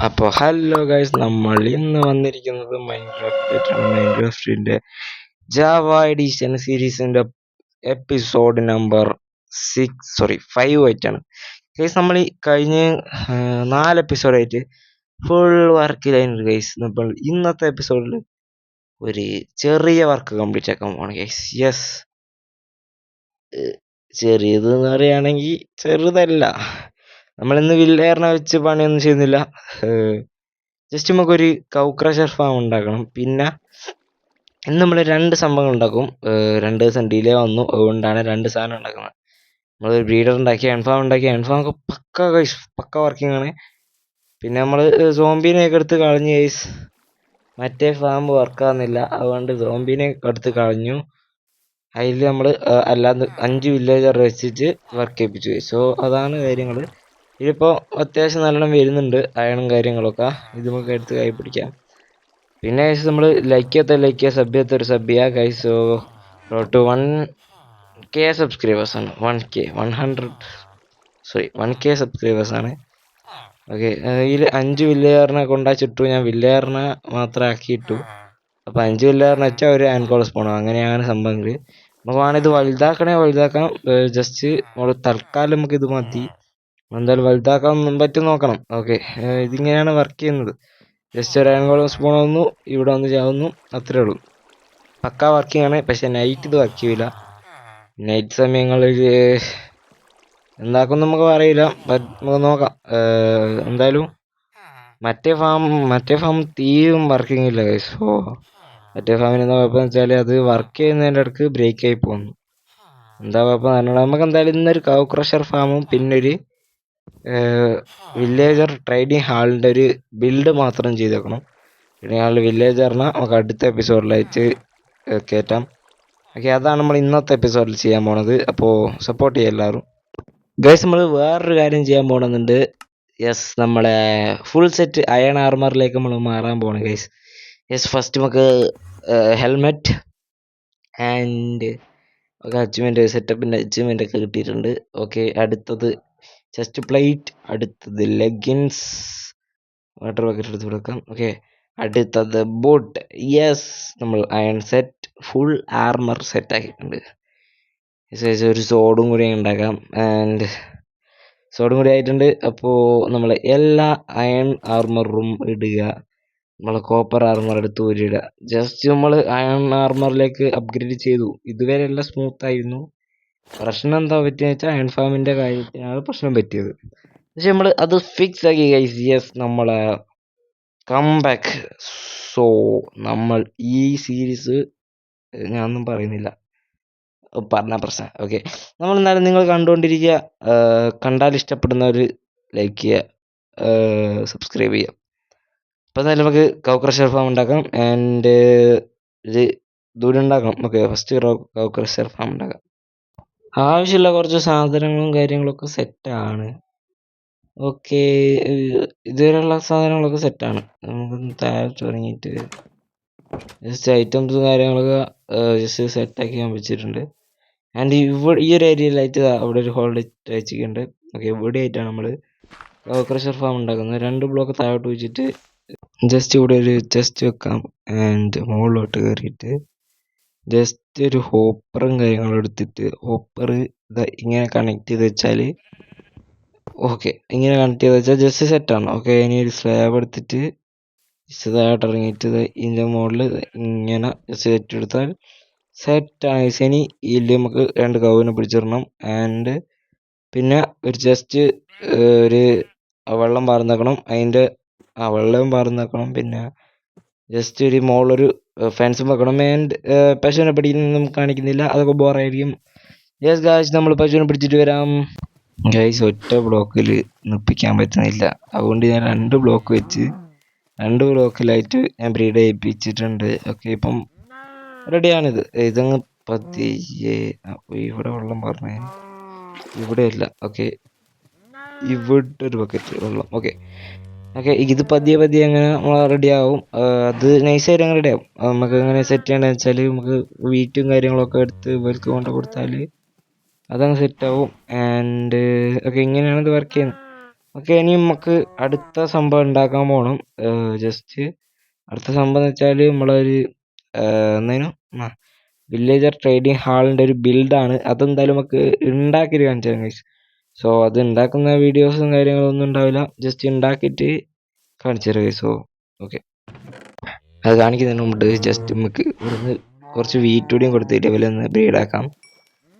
അപ്പോൾ hello guys, നമ്മൾ ഇന്ന് വന്നിരിക്കുന്നത് മൈൻക്രാഫ്റ്റിന്റെ ജാവ എഡിഷൻ സീരീസിന്റെ എപ്പിസോഡ് നമ്പർ 5 ആയിട്ടാണ് ഗൈസ്. നമ്മൾ ഈ കഴിഞ്ഞ 4 എപ്പിസോഡായിട്ട് ഫുൾ വർക്കിലായിരുന്നു ഗൈസ്. നമ്മൾ ഇന്നത്തെ എപ്പിസോഡിൽ ഒരു ചെറിയ വർക്ക് കംപ്ലീറ്റ് ആക്കാൻ പോവാണ് ഗൈസ്. യെസ്, ചെറിയത് എന്ന് പറയുകയാണെങ്കിൽ ചെറുതല്ല. നമ്മളിന്ന് വില്ലേറിനെ വെച്ച് പണിയൊന്നും ചെയ്യുന്നില്ല. ജസ്റ്റ് നമുക്കൊരു കൗ ക്രഷർ ഫാം ഉണ്ടാക്കണം. പിന്നെ ഇന്ന് നമ്മൾ 2 സംഭവങ്ങൾ ഉണ്ടാക്കും. 2 ദിവസം ഡിലേ വന്നു, അതുകൊണ്ടാണ് 2 സാധനം ഉണ്ടാക്കുന്നത്. നമ്മൾ ബ്രീഡർ ഉണ്ടാക്കി, എൻഫാം ഉണ്ടാക്കി. എൻഫാം ഒക്കെ പക്ക വർക്കിംഗ് ആണ്. പിന്നെ നമ്മൾ സോംബീനെയൊക്കെ എടുത്ത് കളഞ്ഞു ഗൈസ്. മറ്റേ ഫാം വർക്കാകുന്നില്ല, അതുകൊണ്ട് സോംബീനെ എടുത്ത് കളഞ്ഞു. അതിൽ നമ്മൾ അല്ലാതെ 5 വില്ലേജർ വെച്ചിട്ട് വർക്ക് ചെയ്യിപ്പിച്ചു ഗൈസ്. സോ അതാണ് കാര്യങ്ങൾ. ഇതിപ്പോൾ അത്യാവശ്യം നല്ലോണം വരുന്നുണ്ട്, അയണും കാര്യങ്ങളൊക്കെ. ഇത് നമുക്ക് എടുത്ത് കൈ പിടിക്കാം. പിന്നെ ഗൈസ്, നമ്മൾ ലൈക്ക് ചെയ്യുക, സബ് ചെയ്യുക guys. So road to 1K സബ്സ്ക്രൈബേഴ്സാണ്. 1K സബ്സ്ക്രൈബേഴ്സാണ്. ഓക്കെ, ഇതിൽ 5 വില്ലേജറിനെ കൊണ്ടാച്ചിട്ടു. ഞാൻ വില്ലേജറിനെ മാത്രം ആക്കിയിട്ടു. അപ്പോൾ 5 വില്ലേജറിനെ വെച്ചാൽ ഒരു ആൻകോൾ സ്പോണും. അങ്ങനെയാണ് സംഭവങ്ങൾ. നമുക്ക് വേണമെങ്കിൽ ഇത് വലുതാക്കാം. ജസ്റ്റ് നമ്മൾ തൽക്കാലം നമുക്ക് ഇത് മതി. എന്തായാലും വലുതാക്കാൻ പറ്റും നോക്കണം. ഓക്കെ, ഇതിങ്ങനെയാണ് വർക്ക് ചെയ്യുന്നത്. ജസ്റ്റ് ഒരു ആൻകോളം സ്പൂൺ വന്നു, ഇവിടെ വന്ന് ചാവുന്നു, അത്രേ ഉള്ളൂ. പക്ക വർക്കിംഗ് ആണ്. പക്ഷെ നൈറ്റ് ഇത് വർക്ക് ചെയ്യില്ല. നൈറ്റ് സമയങ്ങളിൽ എന്താക്കും നമുക്ക് അറിയില്ല, നമുക്ക് നോക്കാം. എന്തായാലും മറ്റേ ഫാം തീരും വർക്കിംഗ് ഇല്ല ഗൈസ്. സോ മറ്റേ ഫാമിന് എന്താ കുഴപ്പമെന്ന് വെച്ചാൽ അത് വർക്ക് ചെയ്യുന്നതിൻ്റെ ഇടയ്ക്ക് ബ്രേക്ക് ആയി പോകുന്നു. എന്താ കുഴപ്പം പറഞ്ഞാൽ നമുക്ക് എന്തായാലും ഇന്നൊരു കൗ ക്രഷർ ഫാമും പിന്നെ ഒരു വില്ലേജർ ട്രേഡിങ് ഹാളിൻ്റെ ഒരു ബിൽഡ് മാത്രം ചെയ്തേക്കണം. ട്രേഡിങ് ഹാളിൽ വില്ലേജറിനെ നമുക്ക് അടുത്ത എപ്പിസോഡിലായിട്ട് കയറ്റാം. ഓക്കെ, അതാണ് നമ്മൾ ഇന്നത്തെ എപ്പിസോഡിൽ ചെയ്യാൻ പോണത്. അപ്പോൾ സപ്പോർട്ട് ചെയ്യുക എല്ലാവരും ഗൈസ്. നമ്മൾ വേറൊരു കാര്യം ചെയ്യാൻ പോകണമെന്നുണ്ട്. യെസ്, നമ്മളെ ഫുൾ സെറ്റ് അയൺ ആർമറിലേക്ക് നമ്മൾ മാറാൻ പോകണം ഗൈസ്. യെസ്, ഫസ്റ്റ് നമുക്ക് ഹെൽമെറ്റ് ആൻഡ് ഒക്കെ അച്ചീവ്മെൻറ്റ്, സെറ്റപ്പിൻ്റെ അച്ചീവ്മെൻ്റ് ഒക്കെ കിട്ടിയിട്ടുണ്ട്. ഓക്കെ, അടുത്തത് ചെസ്റ്റ് പ്ലേറ്റ്, അടുത്തത് ലെഗിൻസ്, വാട്ടർ ബക്കറ്റ് എടുത്ത് കൊടുക്കാം. ഓക്കെ, അടുത്തത് ബോട്ട്. യെസ്, നമ്മൾ iron set full armour set ആക്കിയിട്ടുണ്ട്. ഒരു സോഡും കൂടി ഉണ്ടാക്കാം. ആൻഡ് സോഡും കൂടി ആയിട്ടുണ്ട്. അപ്പോൾ നമ്മൾ എല്ലാ അയൺ ആർമറും ഇടുക. നമ്മൾ കോപ്പർ ആർമർ എടുത്ത് ഊരിടുക. ജസ്റ്റ് നമ്മൾ അയൺ ആർമറിലേക്ക് അപ്ഗ്രേഡ് ചെയ്തു. ഇതുവരെ എല്ലാം സ്മൂത്ത് ആയിരുന്നു. പ്രശ്നം എന്താ പറ്റിയെന്ന് വെച്ചാൽ അയൺ ഫാമിൻ്റെ കാര്യത്തിനാണ് പ്രശ്നം പറ്റിയത്. പക്ഷെ നമ്മൾ അത് ഫിക്സ് ആക്കി ഗൈസ്. യെസ്, നമ്മളെ കംബാക്ക്. സോ നമ്മൾ ഈ സീരീസ് ഞാനൊന്നും പറയുന്നില്ല, പറഞ്ഞ പ്രശ്നം. ഓക്കെ, നമ്മൾ എന്നാലും നിങ്ങൾ കണ്ടുകൊണ്ടിരിക്കുക. കണ്ടാൽ ഇഷ്ടപ്പെടുന്നവർ ലൈക്ക് ചെയ്യുക, സബ്സ്ക്രൈബ് ചെയ്യുക. അപ്പോൾ എന്തായാലും നമുക്ക് കൗ ക്രഷർ ഫാം ഉണ്ടാക്കാം. ആൻഡ് ഇത് ദൂരം ഉണ്ടാക്കണം. ഓക്കെ, ഫസ്റ്റ് കൗ ക്രഷർ ഫാം ഉണ്ടാക്കാം. ആവശ്യമുള്ള കുറച്ച് സാധനങ്ങളും കാര്യങ്ങളൊക്കെ സെറ്റാണ്. ഓക്കെ, ഇതുവരെയുള്ള സാധനങ്ങളൊക്കെ സെറ്റാണ്. നമുക്കൊന്ന് താഴെ തുടങ്ങിയിട്ട് ജസ്റ്റ് ഐറ്റംസും കാര്യങ്ങളൊക്കെ ജസ്റ്റ് സെറ്റാക്കി ഞാൻ വെച്ചിട്ടുണ്ട്. ആൻഡ് ഈ ഒരു ഏരിയയിലായിട്ട് അവിടെ ഒരു ഹോൾ വെച്ചിട്ടുണ്ട്. ഓക്കെ, ഇവിടെ ആയിട്ടാണ് നമ്മൾ ക്രഷർ ഫാം ഉണ്ടാക്കുന്നത്. 2 ബ്ലോക്ക് താഴോട്ട് വെച്ചിട്ട് ജസ്റ്റ് ഇവിടെ ഒരു ചെസ്റ്റ് വെക്കാം. ആൻഡ് മുകളിലോട്ട് കയറിയിട്ട് ജസ്റ്റ് ഒരു ഹോപ്പറും കാര്യങ്ങളും എടുത്തിട്ട് ഹോപ്പർ ഇങ്ങനെ കണക്ട് ചെയ്ത് വെച്ചാൽ, ഓക്കെ, ഇങ്ങനെ കണക്ട് ചെയ്ത് വെച്ചാൽ ജസ്റ്റ് സെറ്റാണ്. ഓക്കെ, ഇനി ഒരു സ്ലാബ് എടുത്തിട്ട് ജസ്റ്റ് താഴോട്ട് ഇറങ്ങിയിട്ട് ഇതിൻ്റെ മുകളിൽ ഇങ്ങനെ ജസ്റ്റ് സെറ്റ് എടുത്താൽ സെറ്റാണ്. ഇനി ഇതിൽ നമുക്ക് 2 കൗവിനെ പിടിച്ചിടണം. ആൻഡ് പിന്നെ ഒരു ജസ്റ്റ് ഒരു വെള്ളം പാർന്നേക്കണം. അതിൻ്റെ വെള്ളവും പാർന്നേക്കണം. പിന്നെ ജസ്റ്റ് ഒരു മുകളിലൊരു ഫെൻസും വെക്കണം. ആൻഡ് പശുവിനെ പിടിക്കുന്നൊന്നും കാണിക്കുന്നില്ല, അതൊക്കെ ബോറായിരിക്കും. യെസ് ഗായ്സ്, നമ്മൾ പശുവിനെ പിടിച്ചിട്ട് വരാം. ഗൈസ്, ഒറ്റ ബ്ലോക്കിൽ നിൽപ്പിക്കാൻ പറ്റുന്നില്ല, അതുകൊണ്ട് ഞാൻ 2 ബ്ലോക്ക് വെച്ച് 2 ബ്ലോക്കിലായിട്ട് ഞാൻ ബ്രീഡ് ചെയ്യിപ്പിച്ചിട്ടുണ്ട്. ഓക്കെ, ഇപ്പം റെഡിയാണിത്. ഇതങ്ങ് പതിയെ ഇവിടെ വെള്ളം പറഞ്ഞേ, ഇവിടെയല്ല. ഓക്കെ, ഇവിടെ ഒരു ബക്കറ്റ് വെള്ളം. ഓക്കെ, ഇത് പതിയെ അങ്ങനെ റെഡിയാവും. അത് നൈസായിട്ട് അങ്ങനെ റെഡിയാവും. നമുക്ക് എങ്ങനെ സെറ്റ് ചെയ്യേണ്ടതെന്ന് വെച്ചാൽ നമുക്ക് വീറ്റും കാര്യങ്ങളൊക്കെ എടുത്ത് ഇവർക്ക് കൊണ്ട് കൊടുത്താൽ അതങ്ങ് സെറ്റാവും. ആൻഡ് ഓക്കെ, ഇങ്ങനെയാണ് ഇത് വർക്ക് ചെയ്യുന്നത്. ഓക്കെ, ഇനി നമുക്ക് അടുത്ത സംഭവം ഉണ്ടാക്കാൻ പോകണം. ജസ്റ്റ് അടുത്ത സംഭവം എന്ന് വെച്ചാൽ നമ്മളൊരു എന്തേനും വില്ലേജർ ട്രേഡിംഗ് ഹാളിൻ്റെ ഒരു ബിൽഡാണ്. അതെന്തായാലും നമുക്ക് ഉണ്ടാക്കിയിട്ട് കാണിച്ചു തരാം ഗൈസ്. സോ അത് ഉണ്ടാക്കുന്ന വീഡിയോസും കാര്യങ്ങളൊന്നും ഉണ്ടാവില്ല, ജസ്റ്റ് ഉണ്ടാക്കിയിട്ട് കാണിച്ചു തരാം ഗൈസ്. സോ ഓക്കെ, അത് കാണിക്കുന്നതിന് മുമ്പ് ജസ്റ്റ് നമുക്ക് ഇവിടുന്ന് കുറച്ച് വീറ്റൂടിയും കൊടുത്തിട്ട് ഇവരൊന്ന് ബ്രീഡാക്കാം.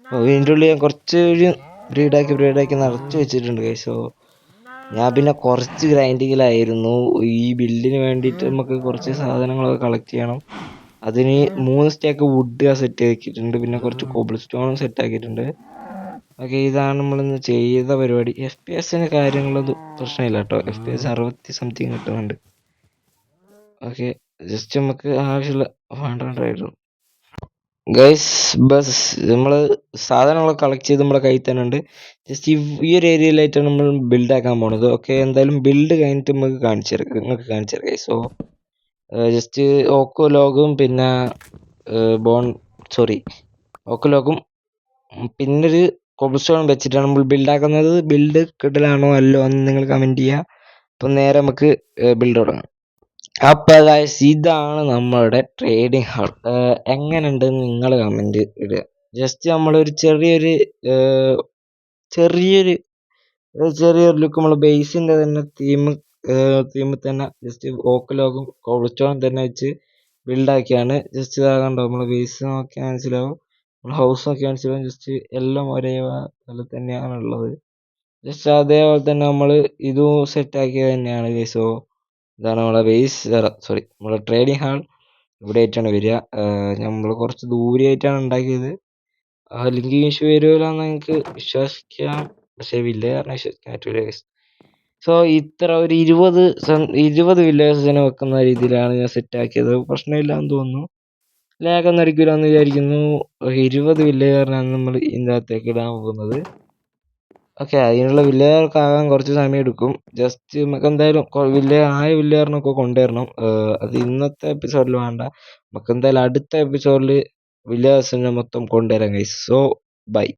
അപ്പോൾ ഇതിൻ്റെ ഉള്ളിൽ ഞാൻ കുറച്ച് ഒരു ബ്രീഡാക്കി നിറച്ച് വെച്ചിട്ടുണ്ട് ഗൈസ്. സോ ഞാൻ പിന്നെ കുറച്ച് ഗ്രൈൻഡിങ്ങിലായിരുന്നു. ഈ ബിൽഡിന് വേണ്ടിയിട്ട് നമുക്ക് കുറച്ച് സാധനങ്ങളൊക്കെ കളക്ട് ചെയ്യണം. അതിന് 3 സ്റ്റേക്ക് വുഡ് സെറ്റ് ആക്കിയിട്ടുണ്ട്, പിന്നെ കുറച്ച് കോബിൾ സ്റ്റോണും സെറ്റ് ആക്കിയിട്ടുണ്ട്. ഓക്കെ, ഇതാണ് നമ്മളിന്ന് ചെയ്ത പരിപാടി. FPS കാര്യങ്ങളൊന്നും പ്രശ്നമില്ല കേട്ടോ. FPS 60 സംതിങ് കിട്ടുന്നുണ്ട്. ഓക്കെ, ജസ്റ്റ് നമുക്ക് ആവശ്യമുള്ള വേണ്ടായിരുന്നു ഗൈസ്. ബസ് നമ്മൾ സാധനങ്ങളൊക്കെ കളക്ട് ചെയ്ത് നമ്മുടെ കയ്യിൽ തന്നെ ഉണ്ട്. ജസ്റ്റ് ഈ ഒരു ഏരിയയിലായിട്ടാണ് നമ്മൾ ബിൽഡ് ആക്കാൻ പോണത്. ഓക്കെ, എന്തായാലും ബിൽഡ് കഴിഞ്ഞിട്ട് നിങ്ങൾക്ക് കാണിച്ചു തരാം ഗൈസ്. സോ ജസ്റ്റ് ഓക്കോലോഗും പിന്നെ ഓക്കോലോഗും പിന്നൊരു കോബിൾ സ്റ്റോൺ വെച്ചിട്ടാണ് നമ്മൾ ബിൽഡ് ആക്കുന്നത്. ബിൽഡ് കിട്ടലാണോ അല്ലോ എന്ന് നിങ്ങൾ കമൻറ്റ് ചെയ്യുക. അപ്പം നേരെ നമുക്ക് ബിൽഡ് തുടങ്ങാം. അപ്പോൾ ഗൈസ്, ഇതാണ് നമ്മളുടെ ട്രേഡിംഗ് ഹാൾ. എങ്ങനെയുണ്ട് നിങ്ങൾ കമൻറ്റ് ഇടുക. ജസ്റ്റ് നമ്മളൊരു ചെറിയൊരു ലുക്ക് നമ്മൾ ബേസിൻ്റെ തന്നെ തീമിൽ തന്നെ ജസ്റ്റ് ഓക്കലോഗും കോബിൾ സ്റ്റോണും തന്നെ വെച്ച് ബിൽഡാക്കിയാണ്. ജസ്റ്റ് ഇതാകണ്ടോ, നമ്മൾ ബേസ് നോക്കിയാൽ മനസ്സിലാവും, നമ്മൾ ഹൗസ് നോക്കിയാൽ മനസ്സിലാവും. ജസ്റ്റ് എല്ലാം ഒരേ പോലെ തന്നെയാണ് ഉള്ളത്. ജസ്റ്റ് അതേപോലെ തന്നെ നമ്മൾ ഇതും സെറ്റാക്കിയത് തന്നെയാണ് ഗൈസ്. സോ ഇതാണ് നമ്മളെ നമ്മളെ ട്രേഡിംഗ് ഹാൾ ഇവിടെ ആയിട്ടാണ് വരിക. നമ്മൾ കുറച്ച് ദൂരെയായിട്ടാണ് ഉണ്ടാക്കിയത്. ലിങ്കിങ് ഇഷ്യൂ വരുമല്ലോ നിങ്ങൾക്ക് വിശ്വസിക്കാം, പക്ഷേ വില്ലേജ് വിശ്വസിക്കാൻ പറ്റൂല ഗൈസ്. സോ ഇത്ര ഒരു 20 വില്ലേജസിനെ വെക്കുന്ന രീതിയിലാണ് ഞാൻ സെറ്റാക്കിയത്. പ്രശ്നമില്ലാന്ന് തോന്നുന്നു, ലാഗൊന്നും അടിക്കില്ലാന്ന് വിചാരിക്കുന്നു. 20 വില്ലേജറിനാണ് നമ്മൾ ഇതിൻ്റെ അകത്തേക്ക് ഇടാൻ പോകുന്നത്. ഓക്കെ, അതിനുള്ള വില്ലേജർക്കാകാൻ കുറച്ച് സമയം എടുക്കും. ജസ്റ്റ് നമുക്ക് എന്തായാലും വില്ലേജറിനൊക്കെ കൊണ്ടുവരണം. അത് ഇന്നത്തെ എപ്പിസോഡിൽ വേണ്ട, നമുക്ക് എന്തായാലും അടുത്ത എപ്പിസോഡിൽ വില്ലേജേഴ്സിനെ മൊത്തം കൊണ്ടുവരാം ഗൈസ്. So by.